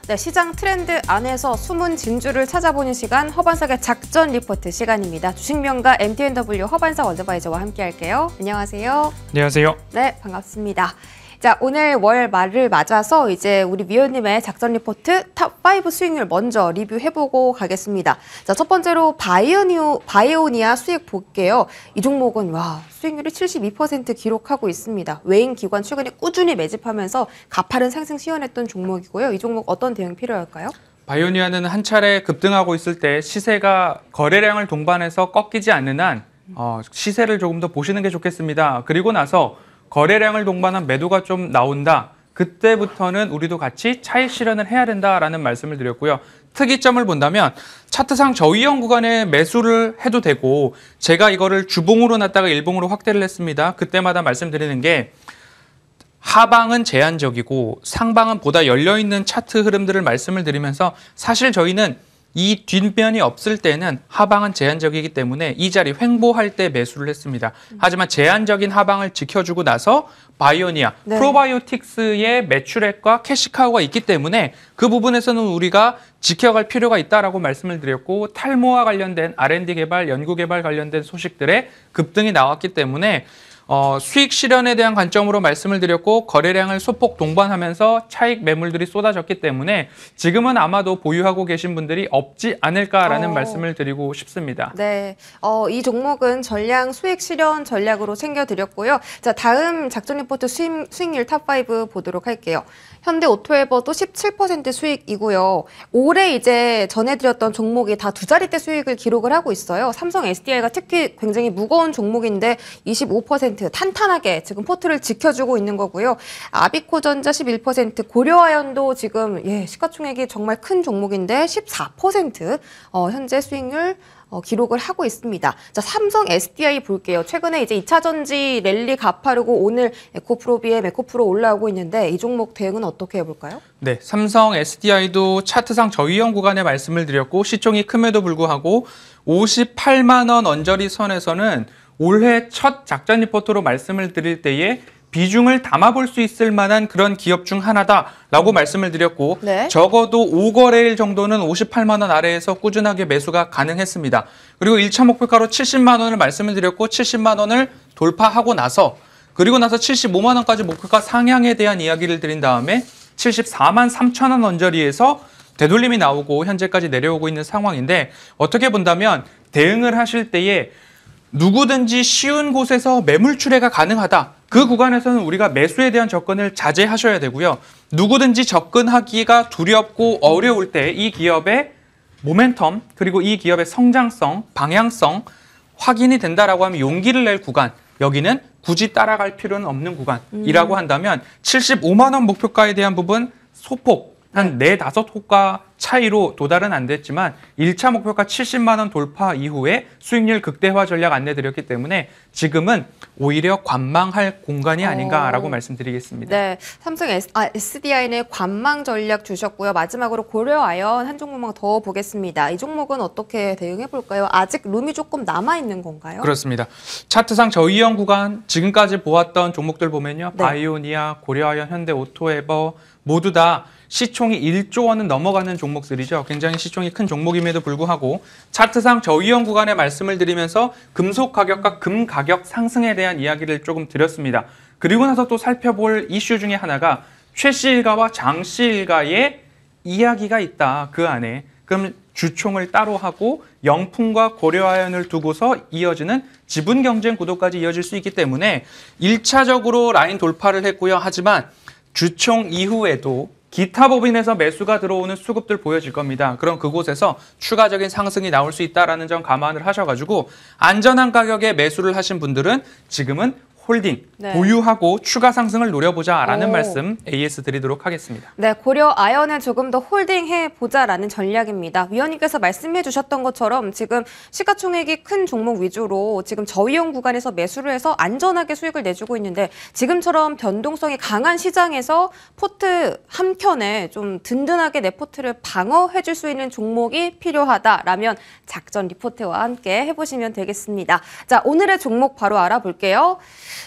네, 시장 트렌드 안에서 숨은 진주를 찾아보는 시간, 허반석의 작전 리포트 시간입니다. 주식명가 MTNW 허반석 어드바이저와 함께할게요. 안녕하세요. 안녕하세요. 네, 반갑습니다. 자, 오늘 월 말을 맞아서 이제 우리 위원님의 작전 리포트 탑5 수익률 먼저 리뷰해보고 가겠습니다. 자, 첫 번째로 바이오니아 수익 볼게요. 이 종목은 수익률이 72% 기록하고 있습니다. 외인 기관 최근에 꾸준히 매집하면서 가파른 상승 시연했던 종목이고요. 이 종목 어떤 대응 필요할까요? 바이오니아는 한 차례 급등하고 있을 때 시세가 거래량을 동반해서 꺾이지 않는 한 시세를 조금 더 보시는 게 좋겠습니다. 그리고 나서 거래량을 동반한 매도가 좀 나온다. 그때부터는 우리도 같이 차익 실현을 해야 된다라는 말씀을 드렸고요. 특이점을 본다면 차트상 저위험 구간에 매수를 해도 되고 제가 이거를 주봉으로 놨다가 일봉으로 확대를 했습니다. 그때마다 말씀드리는 게 하방은 제한적이고 상방은 보다 열려있는 차트 흐름들을 말씀을 드리면서 사실 저희는 이 뒷면이 없을 때는 하방은 제한적이기 때문에 이 자리 횡보할 때 매수를 했습니다. 하지만 제한적인 하방을 지켜주고 나서 바이오니아, 프로바이오틱스의 매출액과 캐시카우가 있기 때문에 그 부분에서는 우리가 지켜갈 필요가 있다라고 말씀을 드렸고 탈모와 관련된 R&D 개발, 연구 개발 관련된 소식들의 급등이 나왔기 때문에 수익 실현에 대한 관점으로 말씀을 드렸고 거래량을 소폭 동반하면서 차익 매물들이 쏟아졌기 때문에 지금은 아마도 보유하고 계신 분들이 없지 않을까라는 말씀을 드리고 싶습니다. 네, 이 종목은 전량 수익 실현 전략으로 챙겨드렸고요. 자, 다음 작전 리포트 수익률 탑5 보도록 할게요. 현대 오토에버도 17% 수익이고요. 올해 이제 전해드렸던 종목이 다 두 자릿대 수익을 기록을 하고 있어요. 삼성 SDI가 특히 굉장히 무거운 종목인데 25% 탄탄하게 지금 포트를 지켜주고 있는 거고요. 아비코전자 11%, 고려아연도 지금 시가총액이 정말 큰 종목인데 14% 현재 수익률 기록을 하고 있습니다. 자, 삼성 SDI 볼게요. 최근에 이제 2차 전지 랠리 가파르고 오늘 에코프로 비에 에코프로 올라오고 있는데 이 종목 대응은 어떻게 해볼까요? 네, 삼성 SDI도 차트상 저위험 구간에 말씀을 드렸고 시총이 큼에도 불구하고 58만 원 언저리 선에서는 올해 첫 작전 리포트로 말씀을 드릴 때에 비중을 담아볼 수 있을 만한 그런 기업 중 하나다라고 말씀을 드렸고 적어도 5거래일 정도는 58만 원 아래에서 꾸준하게 매수가 가능했습니다. 그리고 1차 목표가로 70만 원을 말씀을 드렸고 70만 원을 돌파하고 나서 그리고 나서 75만 원까지 목표가 상향에 대한 이야기를 드린 다음에 74만 3천 원 언저리에서 되돌림이 나오고 현재까지 내려오고 있는 상황인데 어떻게 본다면 대응을 하실 때에 누구든지 쉬운 곳에서 매물 출회가 가능하다. 그 구간에서는 우리가 매수에 대한 접근을 자제하셔야 되고요. 누구든지 접근하기가 두렵고 어려울 때 이 기업의 모멘텀 그리고 이 기업의 성장성, 방향성 확인이 된다라고 하면 용기를 낼 구간, 여기는 굳이 따라갈 필요는 없는 구간이라고 한다면 75만 원 목표가에 대한 부분 소폭 한 4-5호가 차이로 도달은 안 됐지만 1차 목표가 70만 원 돌파 이후에 수익률 극대화 전략 안내드렸기 때문에 지금은 오히려 관망할 공간이 아닌가라고 말씀드리겠습니다. 네, 삼성 SDI는 관망 전략 주셨고요. 마지막으로 고려아연 한 종목만 더 보겠습니다. 이 종목은 어떻게 대응해볼까요? 아직 룸이 조금 남아있는 건가요? 그렇습니다. 차트상 저위험 구간 지금까지 보았던 종목들 보면요. 바이오니아, 고려아연, 현대 오토에버 모두 다 시총이 1조 원은 넘어가는 종목들이죠. 굉장히 시총이 큰 종목임에도 불구하고 차트상 저위험 구간에 말씀을 드리면서 금속 가격과 금 가격 상승에 대한 이야기를 조금 드렸습니다. 그리고 나서 또 살펴볼 이슈 중에 하나가 최씨 일가와 장씨 일가의 이야기가 있다. 그 안에. 그럼 주총을 따로 하고 영풍과 고려아연을 두고서 이어지는 지분 경쟁 구도까지 이어질 수 있기 때문에 1차적으로 라인 돌파를 했고요. 하지만 주총 이후에도 기타 법인에서 매수가 들어오는 수급들 보여질 겁니다. 그럼 그곳에서 추가적인 상승이 나올 수 있다는 점 감안을 하셔가지고 안전한 가격에 매수를 하신 분들은 지금은 홀딩, 보유하고 추가 상승을 노려보자라는 말씀 AS 드리도록 하겠습니다. 네, 고려아연은 조금 더 홀딩해보자라는 전략입니다. 위원님께서 말씀해 주셨던 것처럼 지금 시가총액이 큰 종목 위주로 지금 저위험 구간에서 매수를 해서 안전하게 수익을 내주고 있는데 지금처럼 변동성이 강한 시장에서 포트 한 켠에 좀 든든하게 내 포트를 방어해 줄 수 있는 종목이 필요하다라면 작전 리포트와 함께 해보시면 되겠습니다. 자, 오늘의 종목 바로 알아볼게요.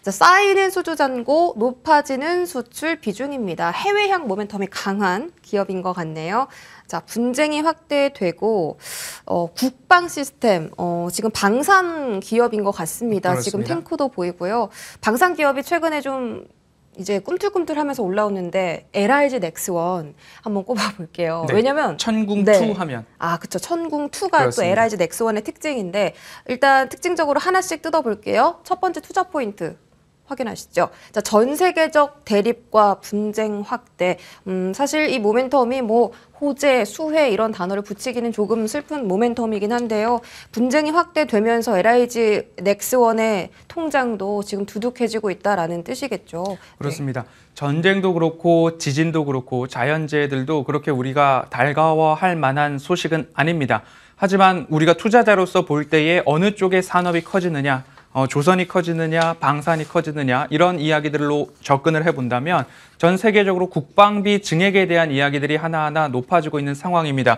자, 쌓이는 수주잔고, 높아지는 수출 비중입니다. 해외향 모멘텀이 강한 기업인 것 같네요. 자, 분쟁이 확대되고 국방 시스템 지금 방산 기업인 것 같습니다. 그렇습니다. 지금 탱크도 보이고요. 방산 기업이 최근에 좀 이제 꿈틀꿈틀하면서 올라오는데 LIG 넥스원 한번 꼽아볼게요. 네. 왜냐면 천궁 네. 2 하면 아, 그쵸. 천궁2가 또 그렇습니다. LIG 넥스원의 특징인데 일단 특징적으로 하나씩 뜯어볼게요. 첫 번째 투자 포인트 확인하시죠. 자, 전 세계적 대립과 분쟁 확대. 사실 이 모멘텀이 뭐 호재, 수혜 이런 단어를 붙이기는 조금 슬픈 모멘텀이긴 한데요. 분쟁이 확대되면서 LIG 넥스원의 통장도 지금 두둑해지고 있다라는 뜻이겠죠. 그렇습니다. 전쟁도 그렇고 지진도 그렇고 자연재해들도 그렇게 우리가 달가워할 만한 소식은 아닙니다. 하지만 우리가 투자자로서 볼 때에 어느 쪽의 산업이 커지느냐, 조선이 커지느냐, 방산이 커지느냐 이런 이야기들로 접근을 해본다면 전 세계적으로 국방비 증액에 대한 이야기들이 하나하나 높아지고 있는 상황입니다.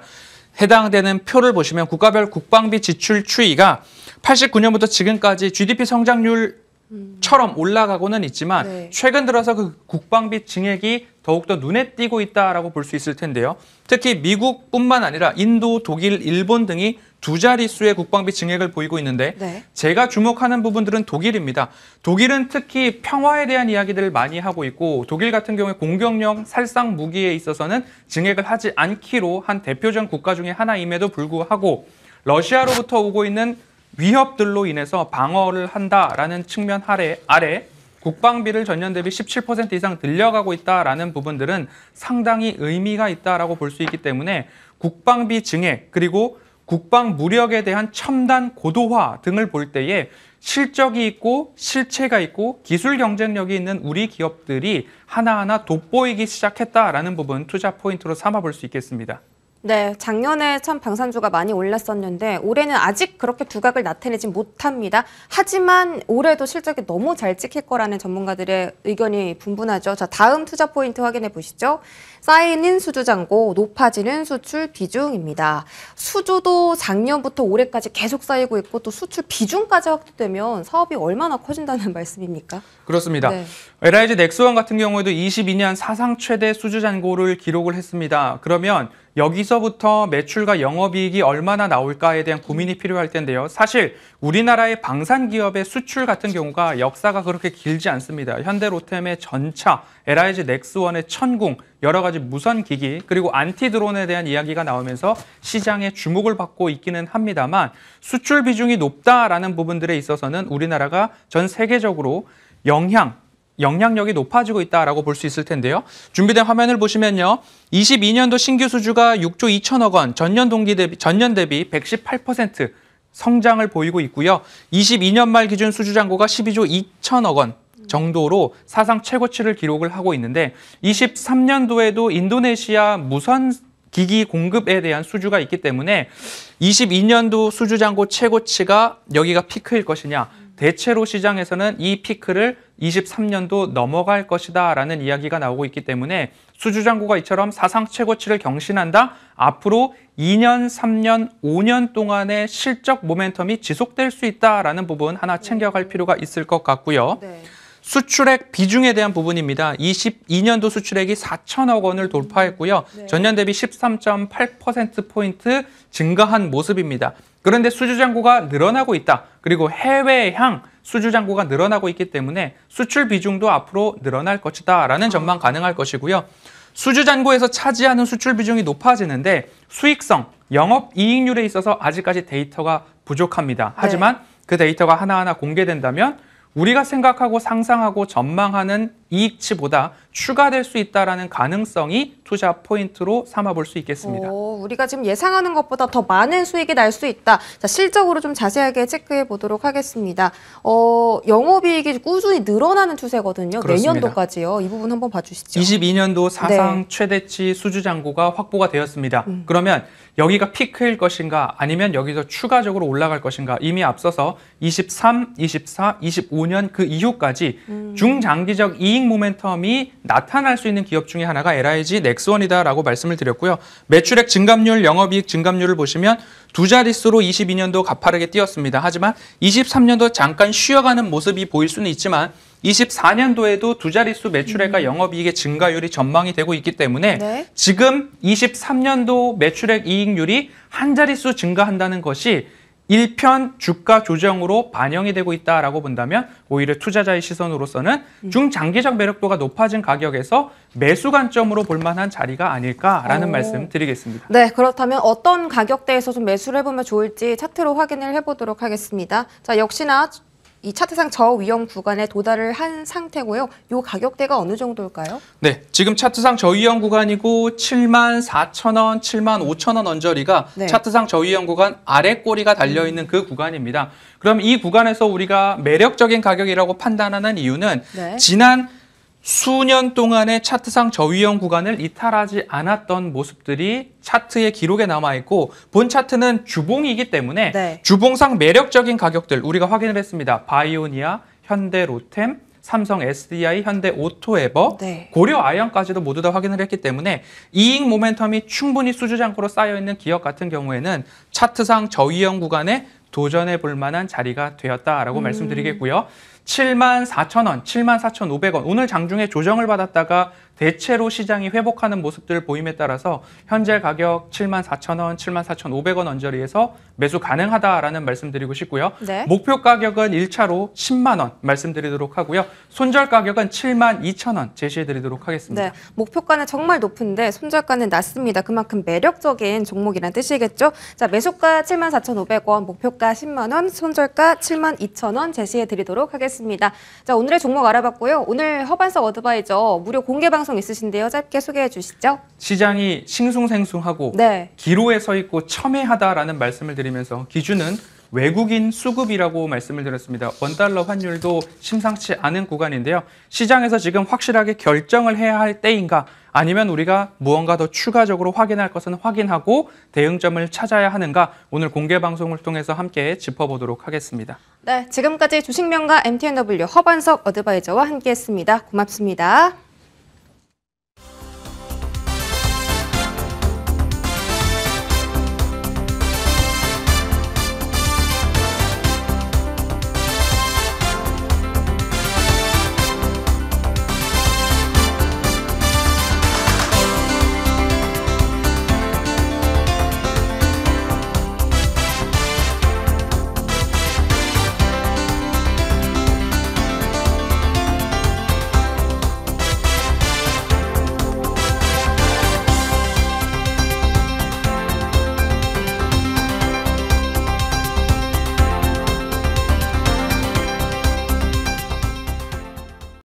해당되는 표를 보시면 국가별 국방비 지출 추이가 89년부터 지금까지 GDP 성장률처럼 올라가고는 있지만 네. 최근 들어서 그 국방비 증액이 더욱더 눈에 띄고 있다라고 볼 수 있을 텐데요. 특히 미국뿐만 아니라 인도, 독일, 일본 등이 두 자릿수의 국방비 증액을 보이고 있는데 네. 제가 주목하는 부분들은 독일입니다. 독일은 특히 평화에 대한 이야기들을 많이 하고 있고 독일 같은 경우에 공격력, 살상 무기에 있어서는 증액을 하지 않기로 한 대표적 국가 중에 하나임에도 불구하고 러시아로부터 오고 있는 위협들로 인해서 방어를 한다라는 측면 아래 국방비를 전년 대비 17% 이상 늘려가고 있다라는 부분들은 상당히 의미가 있다라고 볼 수 있기 때문에 국방비 증액 그리고 국방 무력에 대한 첨단 고도화 등을 볼 때에 실적이 있고 실체가 있고 기술 경쟁력이 있는 우리 기업들이 하나하나 돋보이기 시작했다라는 부분 투자 포인트로 삼아볼 수 있겠습니다. 네, 작년에 참 방산주가 많이 올랐었는데 올해는 아직 그렇게 두각을 나타내지 못합니다. 하지만 올해도 실적이 너무 잘 찍힐 거라는 전문가들의 의견이 분분하죠. 자, 다음 투자 포인트 확인해 보시죠. 쌓이는 수주잔고, 높아지는 수출 비중입니다. 수주도 작년부터 올해까지 계속 쌓이고 있고 또 수출 비중까지 확대되면 사업이 얼마나 커진다는 말씀입니까? 그렇습니다. 네. LIG 넥스원 같은 경우에도 22년 사상 최대 수주 잔고를 기록을 했습니다. 그러면 여기서부터 매출과 영업이익이 얼마나 나올까에 대한 고민이 필요할 텐데요. 사실 우리나라의 방산 기업의 수출 같은 경우가 역사가 그렇게 길지 않습니다. 현대로템의 전차, LIG 넥스원의 천궁, 여러 가지 무선 기기, 그리고 안티 드론에 대한 이야기가 나오면서 시장의 주목을 받고 있기는 합니다만 수출 비중이 높다라는 부분들에 있어서는 우리나라가 전 세계적으로 영향력이 높아지고 있다라고 볼 수 있을 텐데요. 준비된 화면을 보시면요. 22년도 신규 수주가 6조 2천억 원, 전년 대비 118% 성장을 보이고 있고요. 22년 말 기준 수주 잔고가 12조 2천억 원 정도로 사상 최고치를 기록을 하고 있는데 23년도에도 인도네시아 무선 기기 공급에 대한 수주가 있기 때문에 22년도 수주 잔고 최고치가 여기가 피크일 것이냐. 대체로 시장에서는 이 피크를 23년도 넘어갈 것이다 라는 이야기가 나오고 있기 때문에 수주잔고가 이처럼 사상 최고치를 경신한다? 앞으로 2년, 3년, 5년 동안의 실적 모멘텀이 지속될 수 있다라는 부분 하나 챙겨갈 필요가 있을 것 같고요. 네. 수출액 비중에 대한 부분입니다. 22년도 수출액이 4천억 원을 돌파했고요. 네. 전년 대비 13.8%포인트 증가한 모습입니다. 그런데 수주잔고가 늘어나고 있다. 그리고 해외향 수주잔고가 늘어나고 있기 때문에 수출 비중도 앞으로 늘어날 것이다 라는 전망 가능할 것이고요. 수주잔고에서 차지하는 수출 비중이 높아지는데 수익성, 영업이익률에 있어서 아직까지 데이터가 부족합니다. 하지만 그 데이터가 하나하나 공개된다면 우리가 생각하고 상상하고 전망하는 이익치보다 추가될 수 있다는 가능성이 투자 포인트로 삼아볼 수 있겠습니다. 우리가 지금 예상하는 것보다 더 많은 수익이 날 수 있다. 자, 실적으로 좀 자세하게 체크해 보도록 하겠습니다. 영업이익이 꾸준히 늘어나는 추세거든요. 그렇습니다. 내년도까지요. 이 부분 한번 봐주시죠. 22년도 사상 최대치 수주잔고가 확보가 되었습니다. 그러면 여기가 피크일 것인가 아니면 여기서 추가적으로 올라갈 것인가 이미 앞서서 23, 24, 25년 그 이후까지 중장기적 이익 모멘텀이 나타날 수 있는 기업 중에 하나가 LIG 넥스원이다라고 말씀을 드렸고요. 매출액 증감률, 영업이익 증감률을 보시면 두 자릿수로 22년도 가파르게 뛰었습니다. 하지만 23년도 잠깐 쉬어가는 모습이 보일 수는 있지만 24년도에도 두 자릿수 매출액과 영업이익의 증가율이 전망이 되고 있기 때문에 네. 지금 23년도 매출액 이익률이 한 자릿수 증가한다는 것이 일편 주가 조정으로 반영이 되고 있다라고 본다면 오히려 투자자의 시선으로서는 중장기적 매력도가 높아진 가격에서 매수 관점으로 볼 만한 자리가 아닐까라는 말씀 드리겠습니다. 네, 그렇다면 어떤 가격대에서 좀 매수를 해보면 좋을지 차트로 확인을 해보도록 하겠습니다. 자, 역시나 이 차트상 저위험 구간에 도달을 한 상태고요. 이 가격대가 어느 정도일까요? 네, 지금 차트상 저위험 구간이고 74,000원, 75,000원 언저리가 네. 차트상 저위험 구간 아래 꼬리가 달려있는 그 구간입니다. 그럼 이 구간에서 우리가 매력적인 가격이라고 판단하는 이유는 네. 지난 수년 동안의 차트상 저위험 구간을 이탈하지 않았던 모습들이 차트의 기록에 남아있고 본 차트는 주봉이기 때문에 네. 주봉상 매력적인 가격들 우리가 확인을 했습니다. 바이오니아, 현대로템, 삼성 SDI, 현대오토에버, 네. 고려아연까지도 모두 다 확인을 했기 때문에 이익 모멘텀이 충분히 수주장고로 쌓여있는 기업 같은 경우에는 차트상 저위험 구간에 도전해 볼 만한 자리가 되었다라고 말씀드리겠고요. 74,000원, 74,500원 오늘 장중에 조정을 받았다가 대체로 시장이 회복하는 모습들을 보임에 따라서 현재 가격 74,000원, 74,500원 언저리에서 매수 가능하다라는 말씀드리고 싶고요. 네. 목표 가격은 1차로 10만 원 말씀드리도록 하고요. 손절 가격은 72,000원 제시해드리도록 하겠습니다. 네, 목표가는 정말 높은데 손절가는 낮습니다. 그만큼 매력적인 종목이란 뜻이겠죠. 자, 매수가 74,500원, 목표가 10만 원, 손절가 72,000원 제시해드리도록 하겠습니다. 자, 오늘의 종목 알아봤고요. 오늘 허반석 어드바이저 무료 공개 방송 있으신데요. 짧게 소개해 주시죠. 시장이 싱숭생숭하고 네. 기로에 서 있고 첨예하다라는 말씀을 드리면서 기준은 외국인 수급이라고 말씀을 드렸습니다. 원달러 환율도 심상치 않은 구간인데요. 시장에서 지금 확실하게 결정을 해야 할 때인가 아니면 우리가 무언가 더 추가적으로 확인할 것은 확인하고 대응점을 찾아야 하는가 오늘 공개 방송을 통해서 함께 짚어보도록 하겠습니다. 네, 지금까지 주식명가 MTNW 허반석 어드바이저와 함께했습니다. 고맙습니다.